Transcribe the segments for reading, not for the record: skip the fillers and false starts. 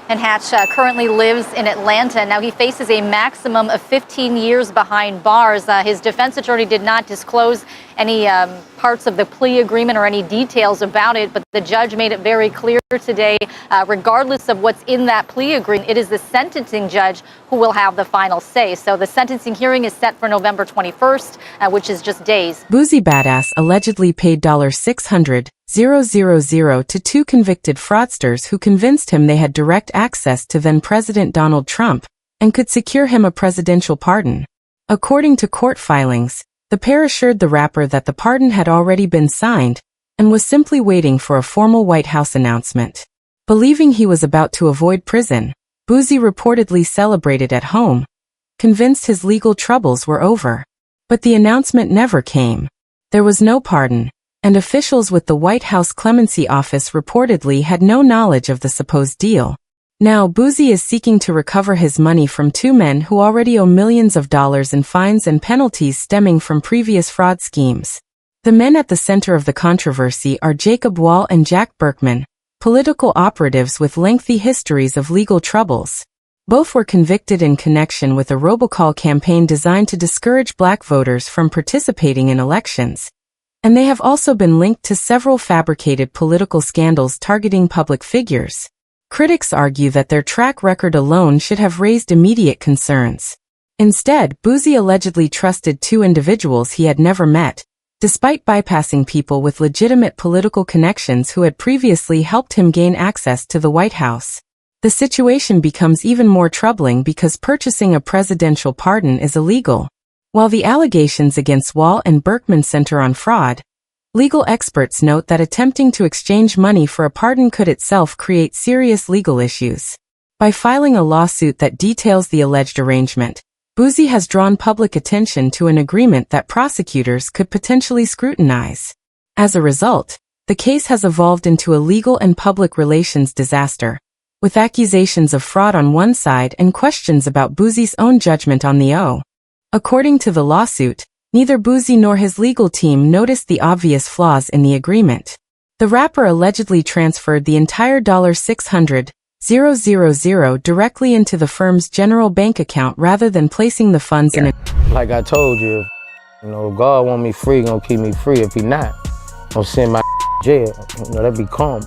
And Hatch currently lives in Atlanta. Now, he faces a maximum of 15 years behind bars. His defense attorney did not disclose any parts of the plea agreement or any details about it, but the judge made it very clear today, regardless of what's in that plea agreement, it is the sentencing judge who will have the final say. So the sentencing hearing is set for November 21st, which is just days. Boosie Badass allegedly paid $600,000 to two convicted fraudsters who convinced him they had direct access to then-President Donald Trump and could secure him a presidential pardon. According to court filings, the pair assured the rapper that the pardon had already been signed and was simply waiting for a formal White House announcement. Believing he was about to avoid prison, Boosie reportedly celebrated at home, convinced his legal troubles were over. But the announcement never came. There was no pardon, and officials with the White House Clemency Office reportedly had no knowledge of the supposed deal. Now, Boosie is seeking to recover his money from two men who already owe millions of dollars in fines and penalties stemming from previous fraud schemes. The men at the center of the controversy are Jacob Wall and Jack Berkman, political operatives with lengthy histories of legal troubles. Both were convicted in connection with a robocall campaign designed to discourage black voters from participating in elections. And they have also been linked to several fabricated political scandals targeting public figures. Critics argue that their track record alone should have raised immediate concerns. Instead, Boosie allegedly trusted two individuals he had never met, despite bypassing people with legitimate political connections who had previously helped him gain access to the White House. The situation becomes even more troubling because purchasing a presidential pardon is illegal. While the allegations against Wall and Berkman center on fraud, legal experts note that attempting to exchange money for a pardon could itself create serious legal issues. By filing a lawsuit that details the alleged arrangement, Boosie has drawn public attention to an agreement that prosecutors could potentially scrutinize. As a result, the case has evolved into a legal and public relations disaster, with accusations of fraud on one side and questions about Boosie's own judgment on the O. According to the lawsuit, neither Boosie nor his legal team noticed the obvious flaws in the agreement. The rapper allegedly transferred the entire $600,000 directly into the firm's general bank account rather than placing the funds in a... Like I told you, if God want me free, gonna keep me free. If he not, gonna send my jail. That'd be calm.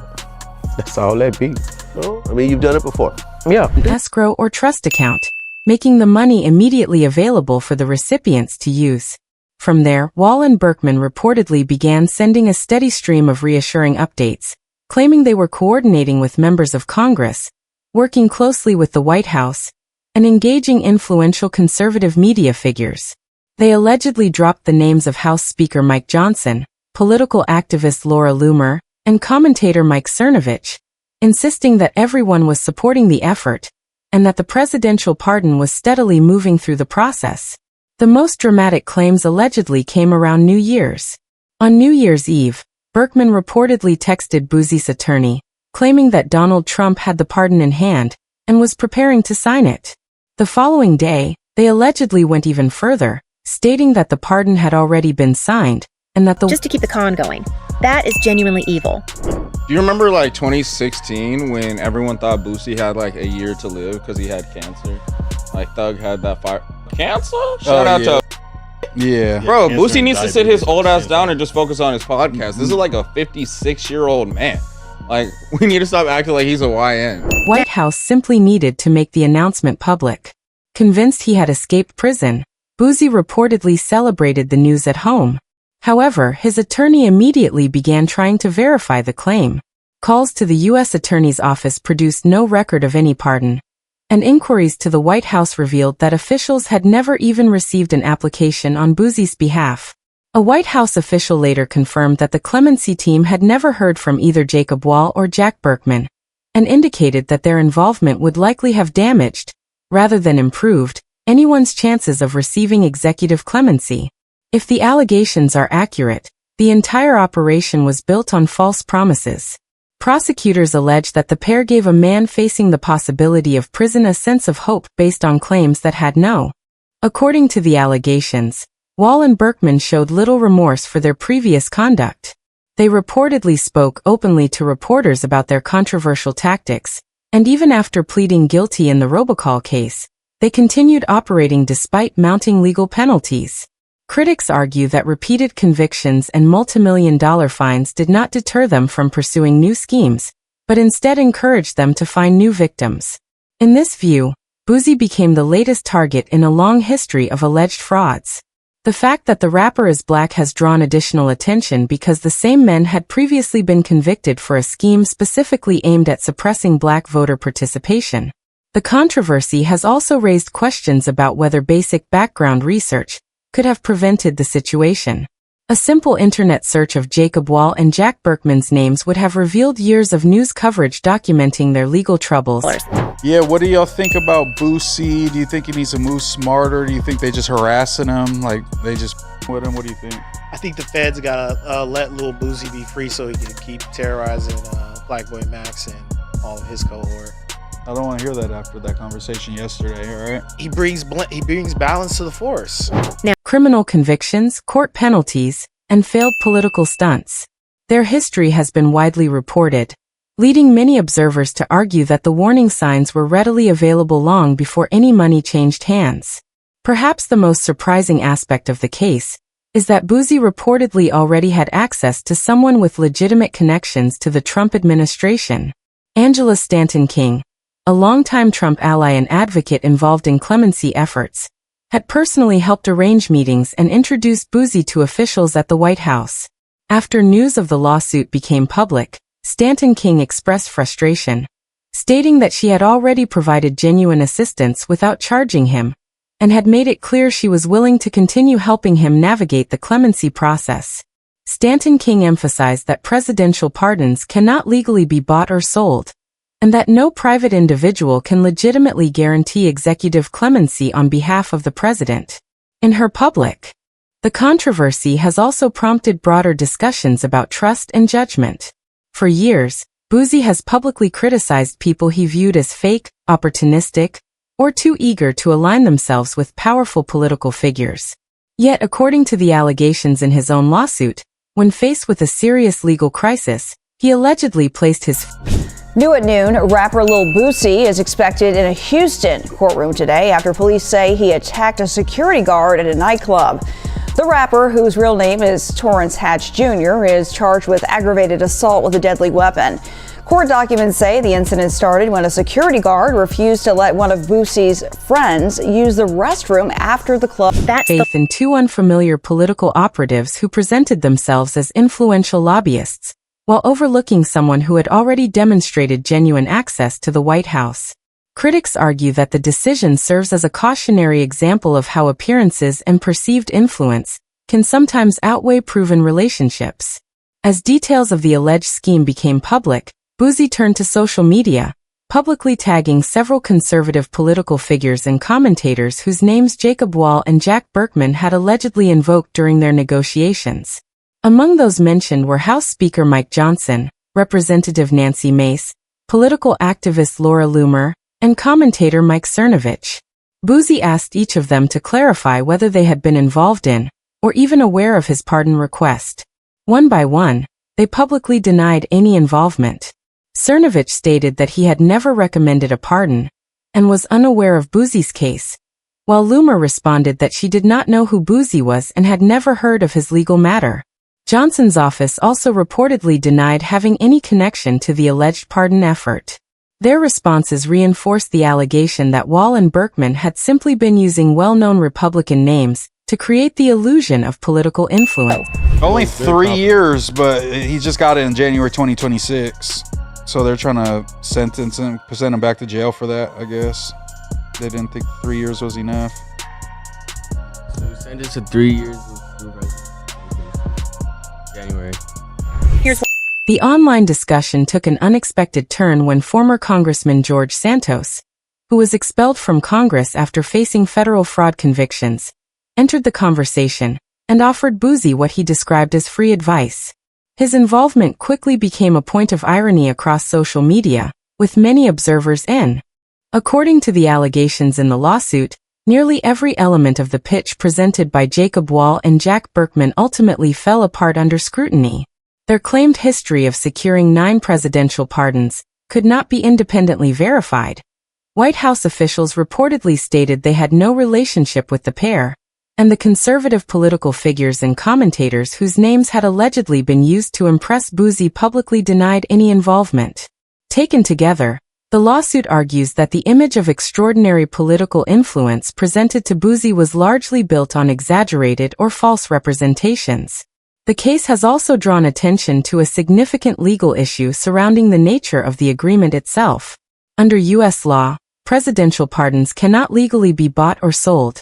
That's all that be. Well, I mean, you've done it before. Yeah. Escrow or trust account, making the money immediately available for the recipients to use. From there, Wall and Berkman reportedly began sending a steady stream of reassuring updates, claiming they were coordinating with members of Congress, working closely with the White House, and engaging influential conservative media figures. They allegedly dropped the names of House Speaker Mike Johnson, political activist Laura Loomer, and commentator Mike Cernovich, insisting that everyone was supporting the effort, and that the presidential pardon was steadily moving through the process. The most dramatic claims allegedly came around New Year's. On New Year's Eve, Berkman reportedly texted Boosie's attorney, claiming that Donald Trump had the pardon in hand and was preparing to sign it. The following day, they allegedly went even further, stating that the pardon had already been signed and that just to keep the con going. That is genuinely evil. Do you remember 2016 when everyone thought Boosie had a year to live because he had cancer? Thug had that fire. Cancer? Shout out to... Yeah. Bro, Boosie needs to sit his old ass down and just focus on his podcast. This is a 56-year-old man. We need to stop acting like he's a YN. White House simply needed to make the announcement public. Convinced he had escaped prison, Boosie reportedly celebrated the news at home. However, his attorney immediately began trying to verify the claim. Calls to the U.S. Attorney's Office produced no record of any pardon, and inquiries to the White House revealed that officials had never even received an application on Boosie's behalf. A White House official later confirmed that the clemency team had never heard from either Jacob Wall or Jack Berkman, and indicated that their involvement would likely have damaged, rather than improved, anyone's chances of receiving executive clemency. If the allegations are accurate, the entire operation was built on false promises. Prosecutors allege that the pair gave a man facing the possibility of prison a sense of hope based on claims that had no. According to the allegations, Wall and Berkman showed little remorse for their previous conduct. They reportedly spoke openly to reporters about their controversial tactics, And even after pleading guilty in the robocall case, they continued operating despite mounting legal penalties. Critics argue that repeated convictions and multimillion-dollar fines did not deter them from pursuing new schemes, but instead encouraged them to find new victims. In this view, Boosie became the latest target in a long history of alleged frauds. The fact that the rapper is black has drawn additional attention because the same men had previously been convicted for a scheme specifically aimed at suppressing black voter participation. The controversy has also raised questions about whether basic background research could have prevented the situation. A simple internet search of Jacob Wall and Jack Berkman's names would have revealed years of news coverage documenting their legal troubles. Yeah, what do y'all think about Boosie? Do you think he needs to move smarter? Do you think they just harassing him? Like, they just with him? What do you think? I think the feds gotta let Lil Boosie be free so he can keep terrorizing Black Boy Max and all of his cohort. I don't want to hear that after that conversation yesterday, all right? He brings balance to the force. Criminal convictions, court penalties, and failed political stunts. Their history has been widely reported, leading many observers to argue that the warning signs were readily available long before any money changed hands. Perhaps the most surprising aspect of the case is that Boosie reportedly already had access to someone with legitimate connections to the Trump administration. Angela Stanton King, a longtime Trump ally and advocate involved in clemency efforts, had personally helped arrange meetings and introduced Boosie to officials at the White House. After news of the lawsuit became public, Stanton King expressed frustration, stating that she had already provided genuine assistance without charging him, and had made it clear she was willing to continue helping him navigate the clemency process. Stanton King emphasized that presidential pardons cannot legally be bought or sold, and that no private individual can legitimately guarantee executive clemency on behalf of the president. In her public, the controversy has also prompted broader discussions about trust and judgment. For years, Boosie has publicly criticized people he viewed as fake, opportunistic, or too eager to align themselves with powerful political figures. Yet, according to the allegations in his own lawsuit, when faced with a serious legal crisis, he allegedly placed his New at noon, rapper Lil Boosie is expected in a Houston courtroom today after police say he attacked a security guard at a nightclub. The rapper, whose real name is Torrance Hatch Jr., is charged with aggravated assault with a deadly weapon. Court documents say the incident started when a security guard refused to let one of Boosie's friends use the restroom after the club. Faith in two unfamiliar political operatives who presented themselves as influential lobbyists, while overlooking someone who had already demonstrated genuine access to the White House. Critics argue that the decision serves as a cautionary example of how appearances and perceived influence can sometimes outweigh proven relationships. As details of the alleged scheme became public, Boosie turned to social media, publicly tagging several conservative political figures and commentators whose names Jacob Wall and Jack Berkman had allegedly invoked during their negotiations. Among those mentioned were House Speaker Mike Johnson, Representative Nancy Mace, political activist Laura Loomer, and commentator Mike Cernovich. Boosie asked each of them to clarify whether they had been involved in, or even aware of his pardon request. One by one, they publicly denied any involvement. Cernovich stated that he had never recommended a pardon, and was unaware of Boosie's case, while Loomer responded that she did not know who Boosie was and had never heard of his legal matter. Johnson's office also reportedly denied having any connection to the alleged pardon effort. Their responses reinforced the allegation that Wall and Berkman had simply been using well-known Republican names to create the illusion of political influence. Only 3 years, but he just got it in January 2026. So they're trying to sentence him, send him back to jail for that, I guess. They didn't think 3 years was enough. So we sentenced to 3 years. January. The online discussion took an unexpected turn when former Congressman George Santos, who was expelled from Congress after facing federal fraud convictions, entered the conversation and offered Boosie what he described as free advice. His involvement quickly became a point of irony across social media, with many observers in. According to the allegations in the lawsuit, nearly every element of the pitch presented by Jacob Wall and Jack Berkman ultimately fell apart under scrutiny. Their claimed history of securing 9 presidential pardons, could not be independently verified. White House officials reportedly stated they had no relationship with the pair, and the conservative political figures and commentators whose names had allegedly been used to impress Boosie publicly denied any involvement. Taken together, the lawsuit argues that the image of extraordinary political influence presented to Boosie was largely built on exaggerated or false representations. The case has also drawn attention to a significant legal issue surrounding the nature of the agreement itself. Under U.S. law, presidential pardons cannot legally be bought or sold,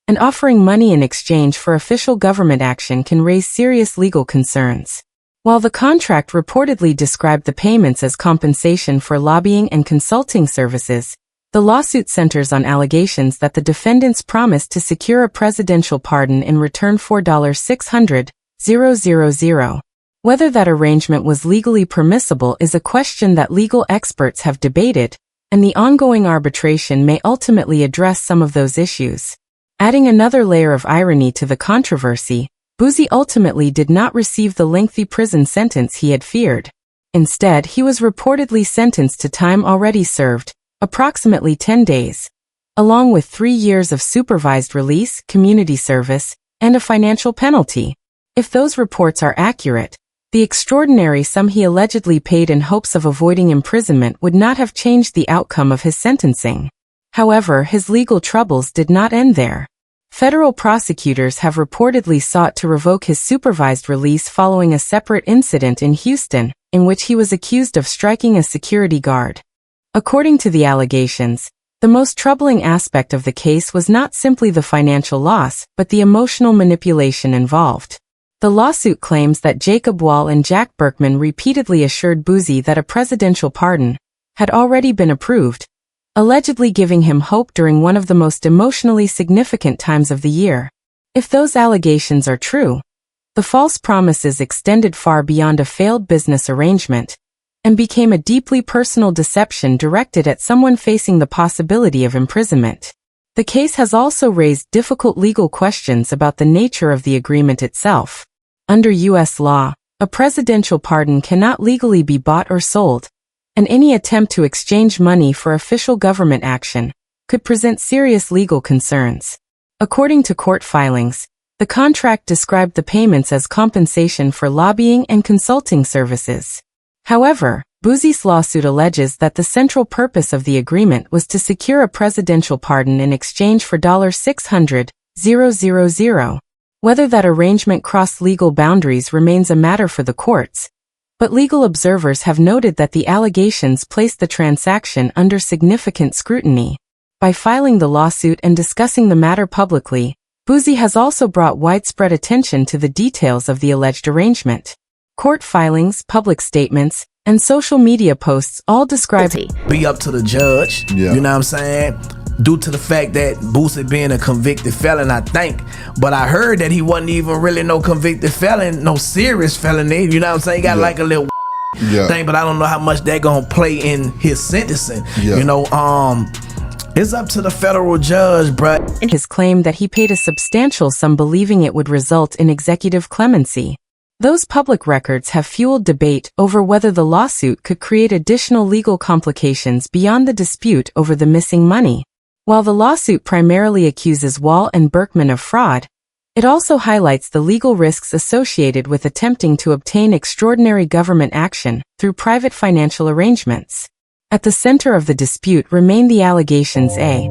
and offering money in exchange for official government action can raise serious legal concerns. While the contract reportedly described the payments as compensation for lobbying and consulting services, the lawsuit centers on allegations that the defendants promised to secure a presidential pardon in return for $600,000. Whether that arrangement was legally permissible is a question that legal experts have debated, and the ongoing arbitration may ultimately address some of those issues. Adding another layer of irony to the controversy, Boosie ultimately did not receive the lengthy prison sentence he had feared. Instead, he was reportedly sentenced to time already served, approximately 10 days, along with 3 years of supervised release, community service, and a financial penalty. If those reports are accurate, the extraordinary sum he allegedly paid in hopes of avoiding imprisonment would not have changed the outcome of his sentencing. However, his legal troubles did not end there. Federal prosecutors have reportedly sought to revoke his supervised release following a separate incident in Houston, in which he was accused of striking a security guard. According to the allegations, the most troubling aspect of the case was not simply the financial loss, but the emotional manipulation involved. The lawsuit claims that Jacob Wall and Jack Berkman repeatedly assured Boosie that a presidential pardon had already been approved, allegedly giving him hope during one of the most emotionally significant times of the year. If those allegations are true, the false promises extended far beyond a failed business arrangement and became a deeply personal deception directed at someone facing the possibility of imprisonment. The case has also raised difficult legal questions about the nature of the agreement itself. Under U.S. law, a presidential pardon cannot legally be bought or sold, and any attempt to exchange money for official government action could present serious legal concerns. According to court filings, the contract described the payments as compensation for lobbying and consulting services. However, Boosie's lawsuit alleges that the central purpose of the agreement was to secure a presidential pardon in exchange for $600,000. Whether that arrangement crossed legal boundaries remains a matter for the courts, but legal observers have noted that the allegations place the transaction under significant scrutiny. By filing the lawsuit and discussing the matter publicly, Boosie has also brought widespread attention to the details of the alleged arrangement. Court filings, public statements, and social media posts all describe be up to the judge, you know what I'm saying? Due to the fact that Boosie being a convicted felon, I think. But I heard that he wasn't even really no convicted felon, no serious felony, you know what I'm saying? He got like a little thing, but I don't know how much that gonna play in his sentencing. You know, it's up to the federal judge, bruh. His claim that he paid a substantial sum believing it would result in executive clemency. Those public records have fueled debate over whether the lawsuit could create additional legal complications beyond the dispute over the missing money. While the lawsuit primarily accuses Wall and Berkman of fraud, it also highlights the legal risks associated with attempting to obtain extraordinary government action through private financial arrangements. At the center of the dispute remain the allegations A.